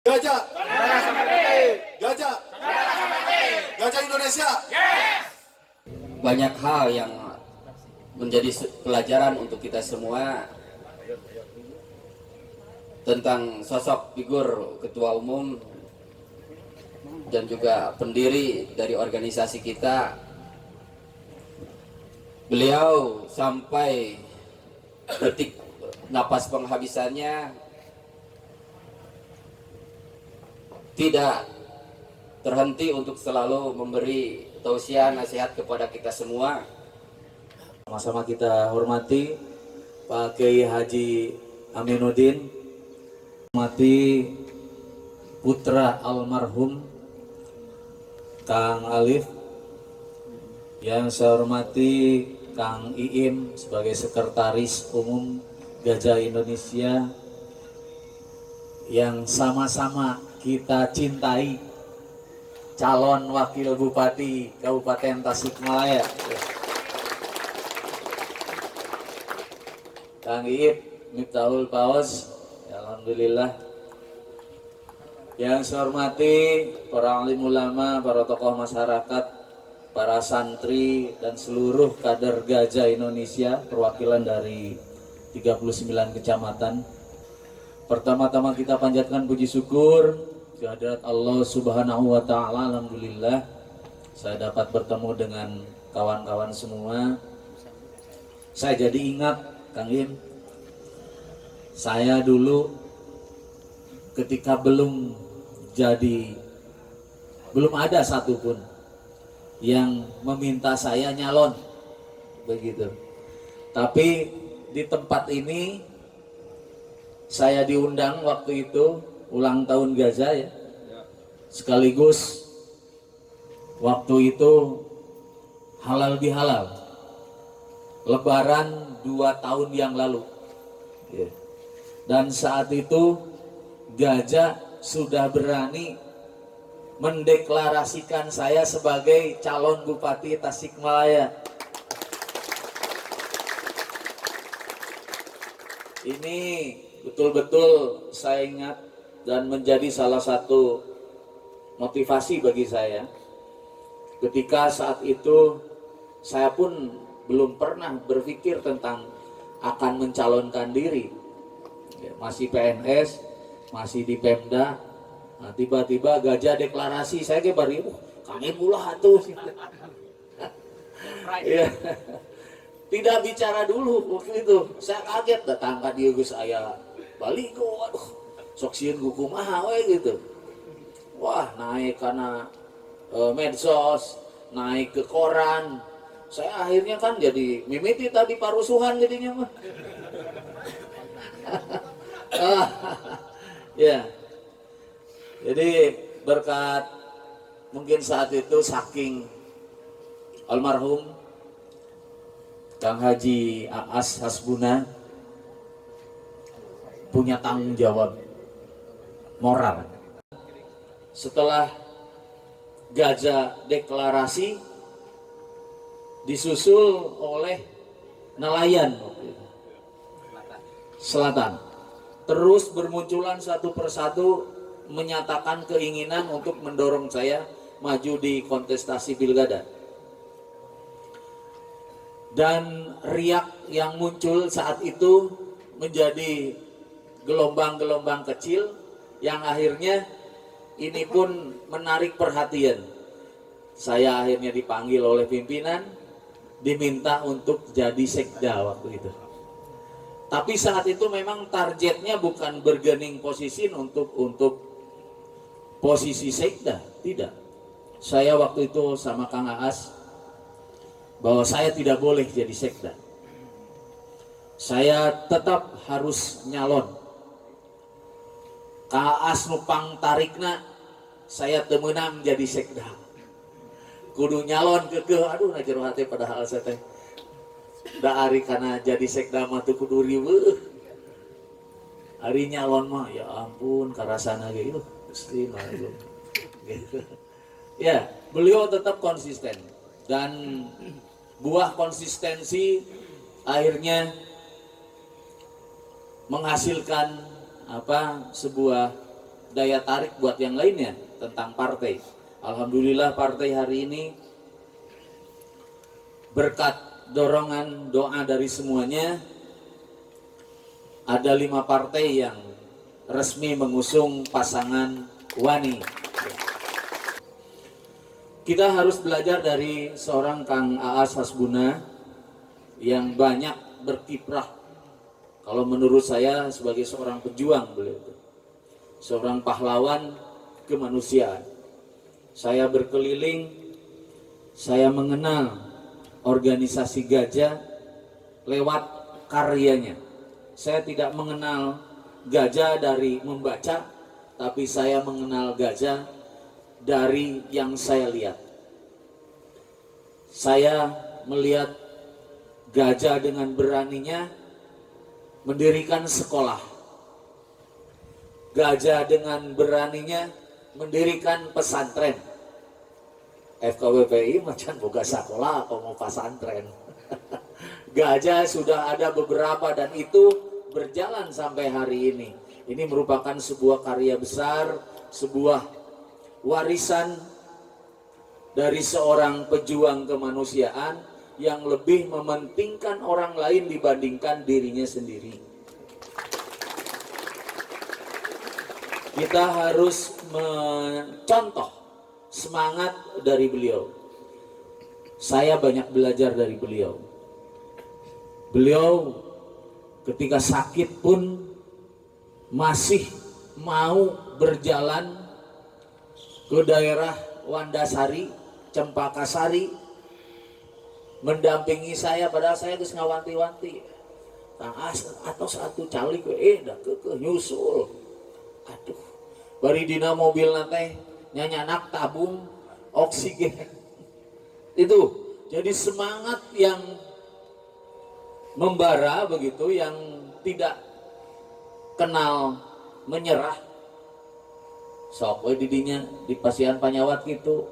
Gajah, gajah, gajah Indonesia. Banyak hal yang menjadi pelajaran untuk kita semua tentang sosok figur ketua umum dan juga pendiri dari organisasi kita. Beliau sampai detik napas penghabisannya tidak terhenti untuk selalu memberi tausiah nasihat kepada kita semua. Sama-sama kita hormati Pak Kiai Haji Aminuddin, hormati putra almarhum Kang Alif, yang saya hormati Kang Iim sebagai Sekretaris Umum Gajah Indonesia, yang sama-sama kita cintai calon Wakil Bupati Kabupaten Tasikmalaya, Kang Iip Miftahul Paus, ya, alhamdulillah. Yang saya hormati para alim ulama, para tokoh masyarakat, para santri dan seluruh kader Gajah Indonesia perwakilan dari 39 kecamatan. Pertama-tama kita panjatkan puji syukur kehadirat Allah Subhanahu wa taala. Alhamdulillah saya dapat bertemu dengan kawan-kawan semua. Saya jadi ingat Kang Im, saya dulu ketika belum ada satupun yang meminta saya nyalon begitu. Tapi di tempat ini saya diundang waktu itu ulang tahun Gajah, ya. Sekaligus waktu itu halal bihalal, Lebaran 2 tahun yang lalu, ya. Dan saat itu Gajah sudah berani mendeklarasikan saya sebagai calon Bupati Tasikmalaya. Ini betul-betul saya ingat dan menjadi salah satu motivasi bagi saya. Ketika saat itu saya pun belum pernah berpikir tentang akan mencalonkan diri, ya, masih PNS, masih di Pemda. Nah, tiba-tiba Gajah deklarasi, saya ke bari, kami pula tuh. Ya. Tidak bicara dulu waktu itu, saya kaget datang ke dia saya balik, waduh, sok sieun kumaha we gitu. Wah, naik karena medsos, naik ke koran. Saya akhirnya kan jadi mimiti tadi parusuhan jadinya mah. Ya. Jadi berkat mungkin saat itu saking almarhum Kang Haji Aas Hasbuna punya tanggung jawab moral. Setelah Gajah deklarasi disusul oleh nelayan Selatan, terus bermunculan satu persatu menyatakan keinginan untuk mendorong saya maju di kontestasi pilkada. Dan riak yang muncul saat itu menjadi gelombang-gelombang kecil yang akhirnya ini pun menarik perhatian. Saya akhirnya dipanggil oleh pimpinan, diminta untuk jadi sekda waktu itu. Tapi saat itu memang targetnya bukan bergening posisi untuk posisi sekda, tidak. Saya waktu itu sama Kang Aas bahwa saya tidak boleh jadi sekda. Saya tetap harus nyalon. Kang Aas nupang tarikna, saya temenang jadi sekda. Kudu nyalon kekeh, aduh najero hati padahal saya teh. Da ari kana jadi sekda mah teu kudu riweuh. Ari nyalon mah ya ampun karasana ge itu Gusti mah gitu. Ya, beliau tetap konsisten dan buah konsistensi akhirnya menghasilkan sebuah daya tarik buat yang lainnya tentang partai. Alhamdulillah partai hari ini berkat dorongan doa dari semuanya ada 5 partai yang resmi mengusung pasangan Wani. Kita harus belajar dari seorang Kang Aas Hasbuna yang banyak berkiprah. Kalau menurut saya sebagai seorang pejuang beliau itu, seorang pahlawan kemanusiaan. Saya berkeliling, saya mengenal organisasi Gajah lewat karyanya. Saya tidak mengenal Gajah dari membaca, tapi saya mengenal Gajah dari yang saya lihat. Saya melihat Gajah dengan beraninya mendirikan sekolah. Gajah dengan beraninya mendirikan pesantren. FKWPI macam boga sekolah atau mau pesantren. Gajah sudah ada beberapa dan itu berjalan sampai hari ini. Ini merupakan sebuah karya besar, sebuah warisan dari seorang pejuang kemanusiaan yang lebih mementingkan orang lain dibandingkan dirinya sendiri. Kita harus mencontoh semangat dari beliau. Saya banyak belajar dari beliau. Beliau ketika sakit pun masih mau berjalan ke daerah Wandasari, Cempakasari, mendampingi saya, padahal saya terus ngawanti-wanti. Kang As atau satu calik dah ke nyusul. Aduh, bari dina mobil nanti nyanyanak tabung oksigen. Itu jadi semangat yang membara begitu, yang tidak kenal menyerah. Sok we didinya di Pasian Panyawat gitu.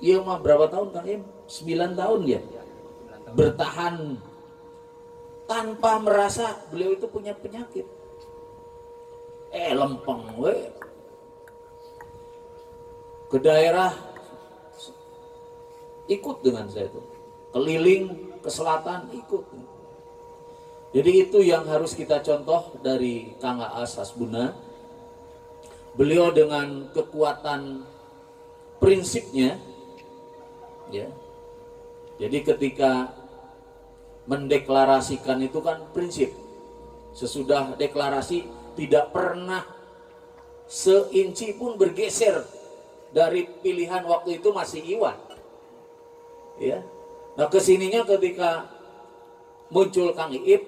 Iya mah berapa tahun Kang Im? 9 tahun ya. Bertahan tanpa merasa beliau itu punya penyakit. Lempeng we. Ke daerah ikut dengan saya tuh. Keliling ke selatan ikut. Jadi itu yang harus kita contoh dari Kang Aas Hasbuna. Beliau dengan kekuatan prinsipnya, ya. Jadi ketika mendeklarasikan itu kan prinsip. Sesudah deklarasi tidak pernah seinci pun bergeser dari pilihan waktu itu masih Iwan. Ya. Nah kesininya ketika muncul Kang Iip,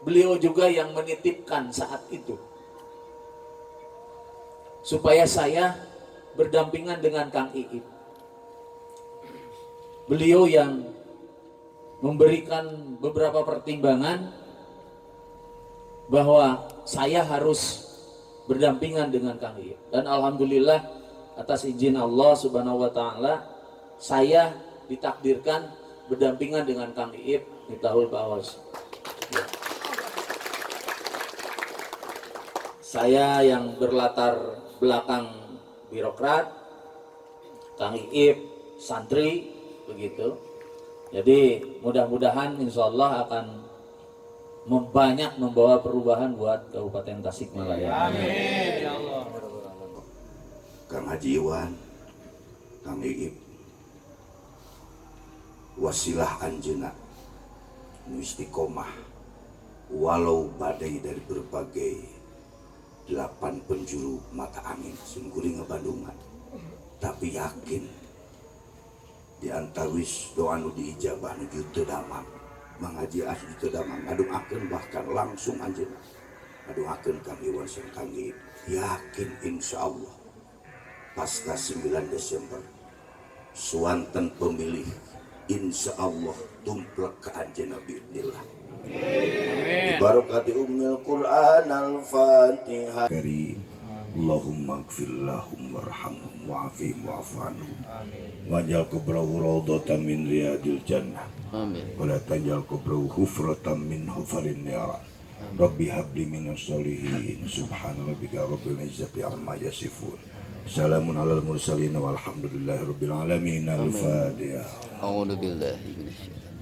beliau juga yang menitipkan saat itu. Supaya saya berdampingan dengan Kang Iip. Beliau yang memberikan beberapa pertimbangan bahwa saya harus berdampingan dengan Kang Iip. Dan alhamdulillah atas izin Allah Subhanahu wa taala saya ditakdirkan berdampingan dengan Kang Iip di tahun Bawas. Ya. Saya yang berlatar belakang birokrat, Kang Iip santri begitu. Jadi mudah-mudahan insya Allah akan banyak membawa perubahan buat Kabupaten Tasikmalaya. Amin ya Allah. Kang Haji Iwan, Kang Iip, wasilah anjeuna nu istiqomah walau badai dari berbagai 8 penjuru mata angin sungguring ngebandungan, tapi yakin di antawis doa nu diijabah nuju teu damang mangaji asli teu damang ngadungakeun bahkan langsung anjeunna ngadungakeun Kang Iwan sareng Kang Iip, yakin insyaallah pasca 9 Desember suanten pemilih insyaallah tumplek ke anjeunna biidznillah. Barakati ummil Qur'an al-Fatihah. Karim. Allahumma ighfir lahum warhamhum wa'afihim wa'fu anhum. Waj'al qubrahum rawdatan min riyadil jannah. Amin. Wa la taj'al qubrahum hufratan min hufarin nar. Rabbi habli minas solihin. Subhana rabbika rabbil izzati amma yasifun. Salamun alal mursalin walhamdulillahi rabbil alamin. Al-Fatihah. A'udzu billahi minasyaitonir